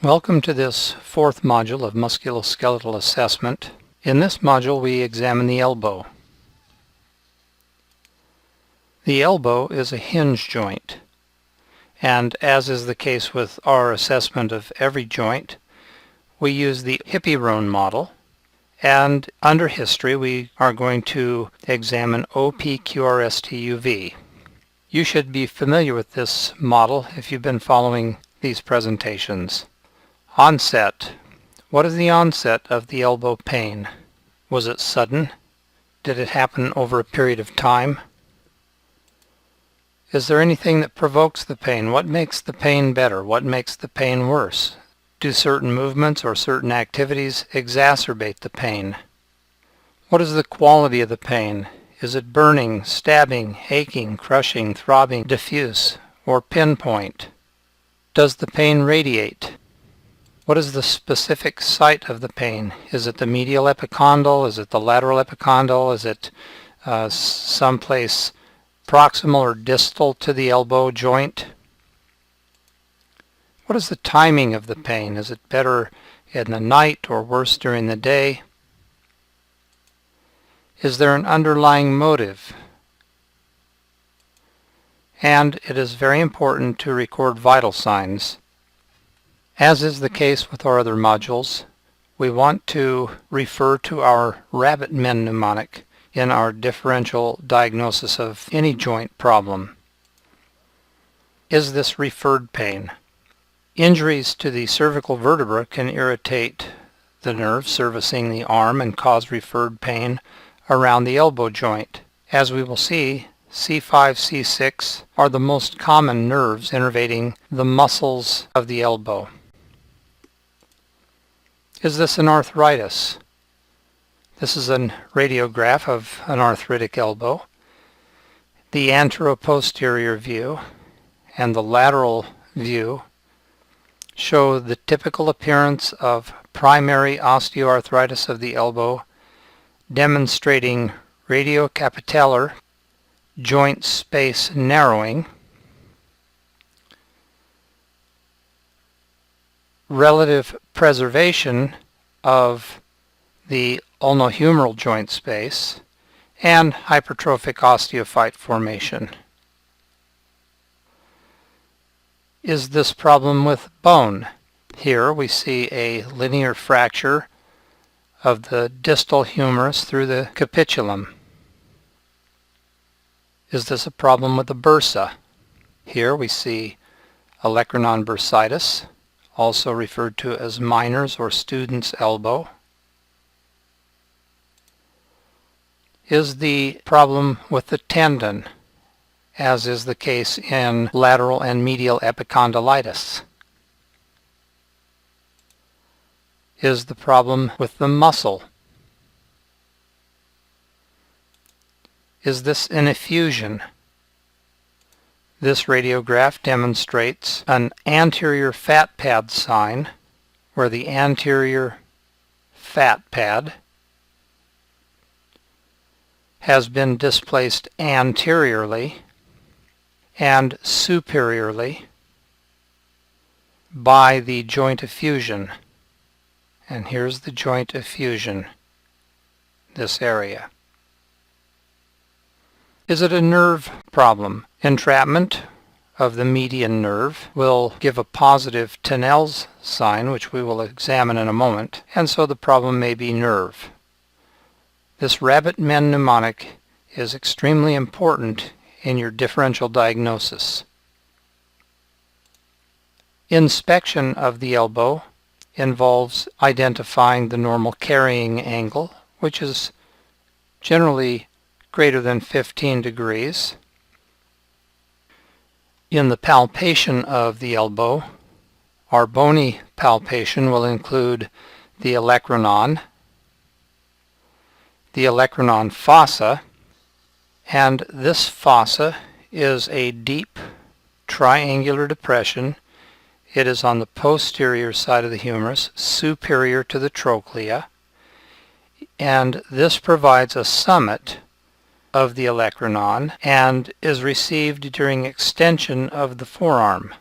Welcome to this fourth module of musculoskeletal assessment. In this module we examine the elbow. The elbow is a hinge joint, and as is the case with our assessment of every joint, we use the Hippie-Rohn model, and under history we are going to examine OPQRSTUV. You should be familiar with this model if you've been following these presentations. Onset. What is the onset of the elbow pain? Was it sudden? Did it happen over a period of time? Is there anything that provokes the pain? What makes the pain better? What makes the pain worse? Do certain movements or certain activities exacerbate the pain? What is the quality of the pain? Is it burning, stabbing, aching, crushing, throbbing, diffuse, or pinpoint? Does the pain radiate? What is the specific site of the pain? Is it the medial epicondyle? Is it the lateral epicondyle? Is it someplace proximal or distal to the elbow joint? What is the timing of the pain? Is it better in the night or worse during the day? Is there an underlying motive? And it is very important to record vital signs. As is the case with our other modules, we want to refer to our Rabbit-Men mnemonic in our differential diagnosis of any joint problem. Is this referred pain? Injuries to the cervical vertebra can irritate the nerve servicing the arm and cause referred pain around the elbow joint. As we will see, C5, C6 are the most common nerves innervating the muscles of the elbow. Is this an arthritis? This is a radiograph of an arthritic elbow. The anteroposterior view and the lateral view show the typical appearance of primary osteoarthritis of the elbow, demonstrating radiocapitellar joint space narrowing, relative preservation of the ulnohumeral joint space, and hypertrophic osteophyte formation. Is this problem with bone? Here we see a linear fracture of the distal humerus through the capitulum. Is this a problem with the bursa? Here we see olecranon bursitis, also referred to as miner's or student's elbow. Is the problem with the tendon, as is the case in lateral and medial epicondylitis? Is the problem with the muscle? Is this an effusion? This radiograph demonstrates an anterior fat pad sign where the anterior fat pad has been displaced anteriorly and superiorly by the joint effusion. And here's the joint effusion, this area. Is it a nerve problem? Entrapment of the median nerve will give a positive Tinel's sign, which we will examine in a moment, and so the problem may be nerve. This Rabbit-Men mnemonic is extremely important in your differential diagnosis. Inspection of the elbow involves identifying the normal carrying angle, which is generally greater than 15 degrees. In the palpation of the elbow, our bony palpation will include the olecranon, the olecranon fossa, and this fossa is a deep triangular depression. It is on the posterior side of the humerus, superior to the trochlea, and this provides a summit of the olecranon and is received during extension of the forearm.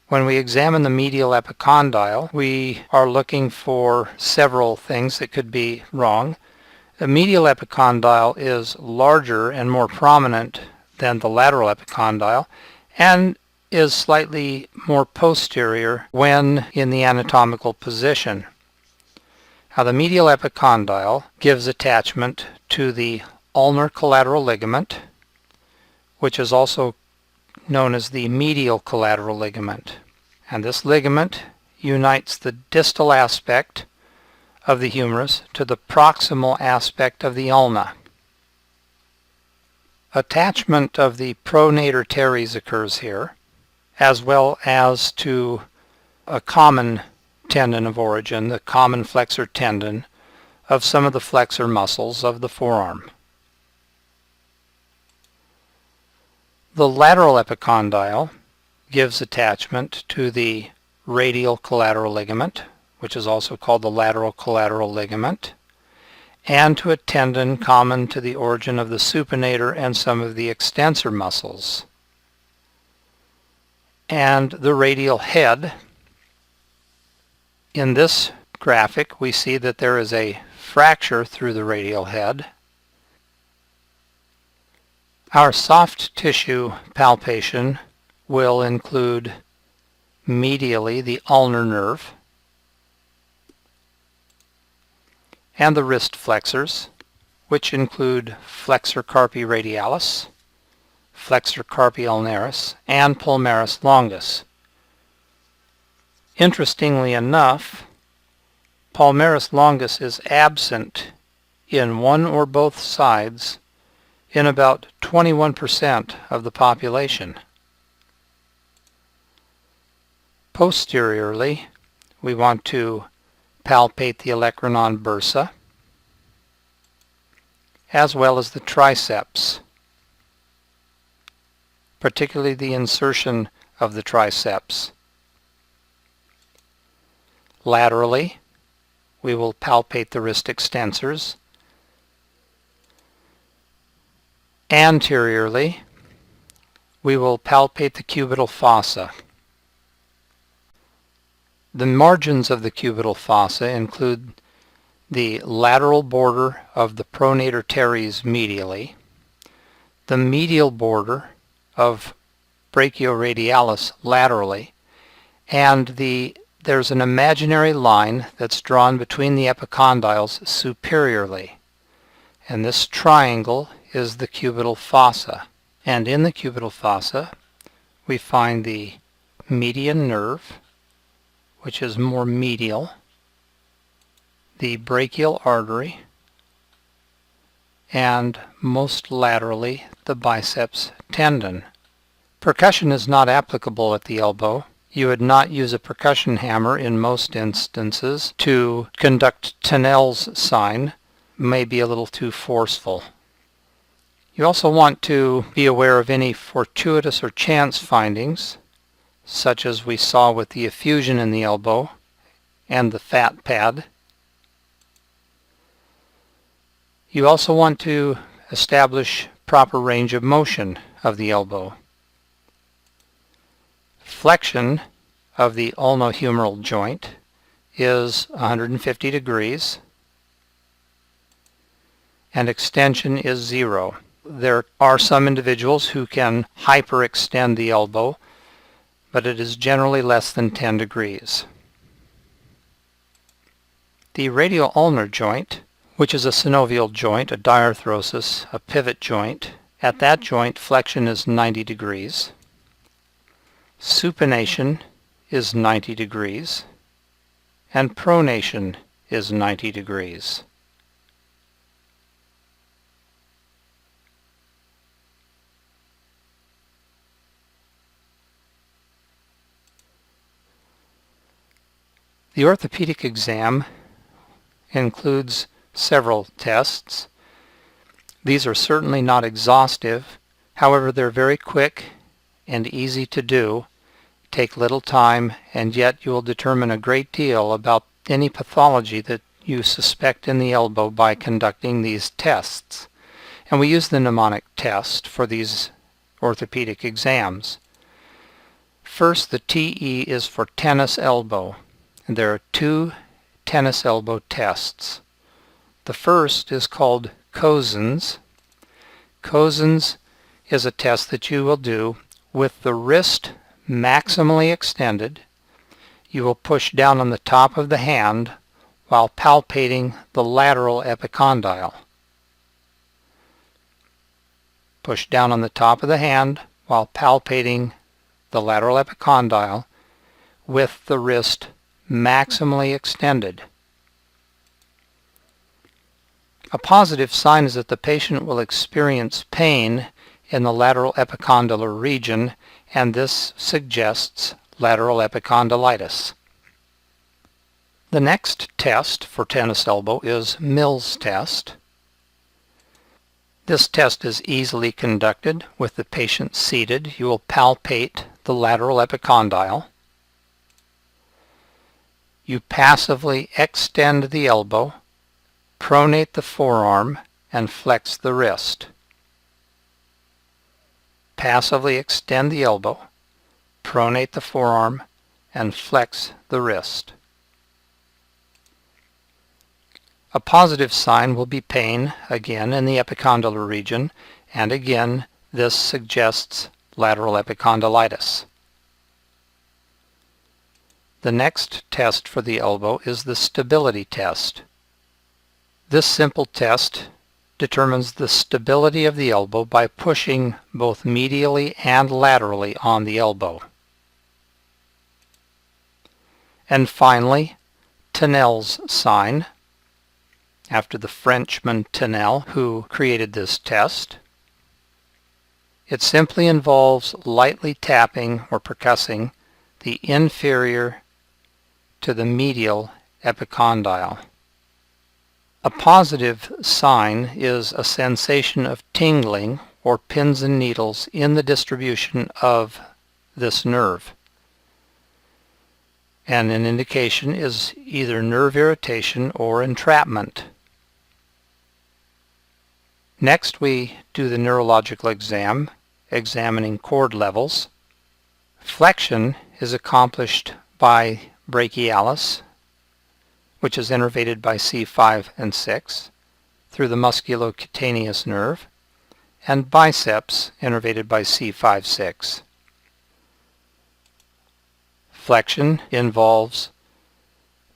When we examine the medial epicondyle, we are looking for several things that could be wrong. The medial epicondyle is larger and more prominent than the lateral epicondyle and is slightly more posterior when in the anatomical position. Now, the medial epicondyle gives attachment to the ulnar collateral ligament, which is also known as the medial collateral ligament. And this ligament unites the distal aspect of the humerus to the proximal aspect of the ulna. Attachment of the pronator teres occurs here, as well as to a common tendon of origin, the common flexor tendon of some of the flexor muscles of the forearm. The lateral epicondyle gives attachment to the radial collateral ligament, which is also called the lateral collateral ligament, and to a tendon common to the origin of the supinator and some of the extensor muscles. And the radial head. In this graphic, we see that there is a fracture through the radial head. Our soft tissue palpation will include medially the ulnar nerve and the wrist flexors, which include flexor carpi radialis, flexor carpi ulnaris, and palmaris longus. Interestingly enough, palmaris longus is absent in one or both sides in about 21% of the population. Posteriorly, we want to palpate the olecranon bursa, as well as the triceps, particularly the insertion of the triceps. Laterally, we will palpate the wrist extensors. Anteriorly, we will palpate the cubital fossa. The margins of the cubital fossa include the lateral border of the pronator teres medially, the medial border of brachioradialis laterally, and there's an imaginary line that's drawn between the epicondyles superiorly. And this triangle is the cubital fossa. And in the cubital fossa, we find the median nerve, which is more medial, the brachial artery, and most laterally, the biceps tendon. Percussion is not applicable at the elbow. You would not use a percussion hammer in most instances to conduct Tinel's sign. May be a little too forceful. You also want to be aware of any fortuitous or chance findings, such as we saw with the effusion in the elbow and the fat pad. You also want to establish proper range of motion of the elbow. Flexion of the ulnohumeral joint is 150 degrees and extension is 0. There are some individuals who can hyperextend the elbow, but it is generally less than 10 degrees. The radial ulnar joint, which is a synovial joint, a diarthrosis, a pivot joint, at that joint flexion is 90 degrees. Supination is 90 degrees, and pronation is 90 degrees. The orthopedic exam includes several tests. These are certainly not exhaustive. However, they're very quick and easy to do, take little time, and yet you will determine a great deal about any pathology that you suspect in the elbow by conducting these tests. And we use the mnemonic test for these orthopedic exams. First, the TE is for tennis elbow, and there are two tennis elbow tests. The first is called Cozen's. Cozen's is a test that you will do with the wrist maximally extended. You will push down on the top of the hand while palpating the lateral epicondyle. Push down on the top of the hand while palpating the lateral epicondyle with the wrist maximally extended. A positive sign is that the patient will experience pain in the lateral epicondylar region, and this suggests lateral epicondylitis. The next test for tennis elbow is Mill's test. This test is easily conducted with the patient seated. You will palpate the lateral epicondyle. You passively extend the elbow, pronate the forearm, and flex the wrist. Passively extend the elbow, pronate the forearm, and flex the wrist. A positive sign will be pain, again in the epicondylar region, and again this suggests lateral epicondylitis. The next test for the elbow is the stability test. This simple test determines the stability of the elbow by pushing both medially and laterally on the elbow. And finally, Tinel's sign, after the Frenchman Tinel, who created this test. It simply involves lightly tapping or percussing the inferior to the medial epicondyle. A positive sign is a sensation of tingling or pins and needles in the distribution of this nerve. And an indication is either nerve irritation or entrapment. Next, we do the neurological exam, examining cord levels. Flexion is accomplished by brachialis, which is innervated by C5 and 6 through the musculocutaneous nerve, and biceps innervated by C5-6. Flexion involves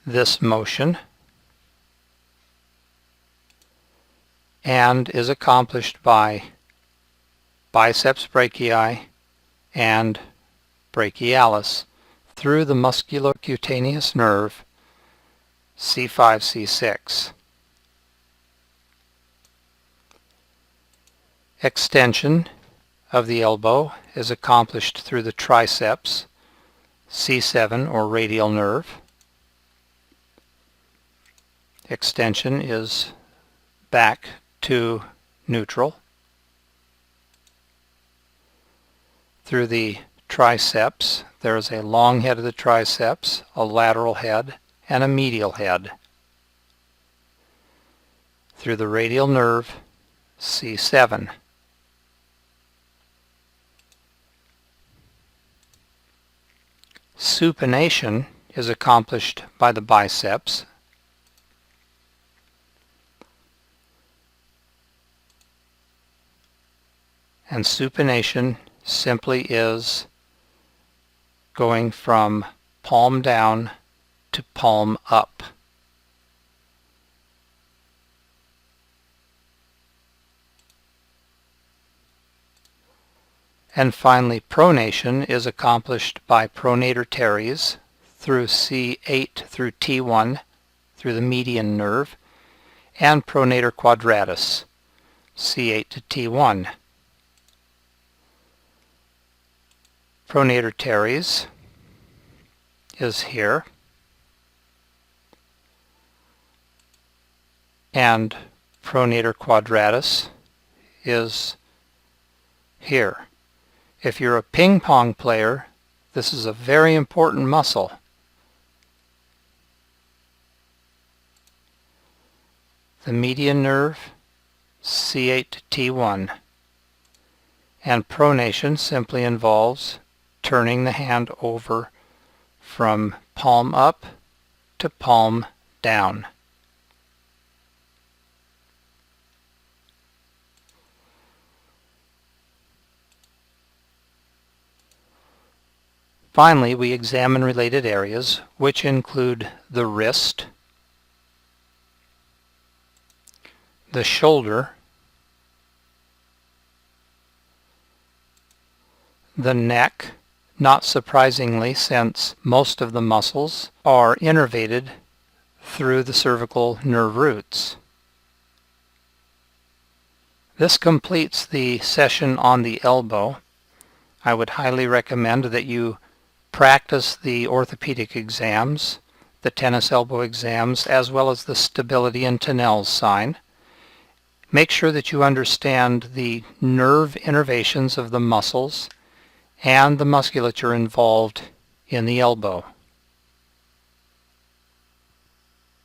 this motion and is accomplished by biceps brachii and brachialis through the musculocutaneous nerve C5-C6. Extension of the elbow is accomplished through the triceps C7 or radial nerve. Extension is back to neutral through the triceps. There is a long head of the triceps, a lateral head, and a medial head. Through the radial nerve C7. Supination is accomplished by the biceps. And supination simply is going from palm down to palm up. And finally, pronation is accomplished by pronator teres through C8 through T1 through the median nerve, and pronator quadratus, C8 to T1. Pronator teres is here, and pronator quadratus is here. If you're a ping pong player, this is a very important muscle. The median nerve, C8 to T1. And pronation simply involves turning the hand over from palm up to palm down. Finally, we examine related areas, which include the wrist, the shoulder, the neck, not surprisingly since most of the muscles are innervated through the cervical nerve roots. This completes the session on the elbow. I would highly recommend that you practice the orthopedic exams, the tennis elbow exams, as well as the stability and Tinel's sign. Make sure that you understand the nerve innervations of the muscles and the musculature involved in the elbow.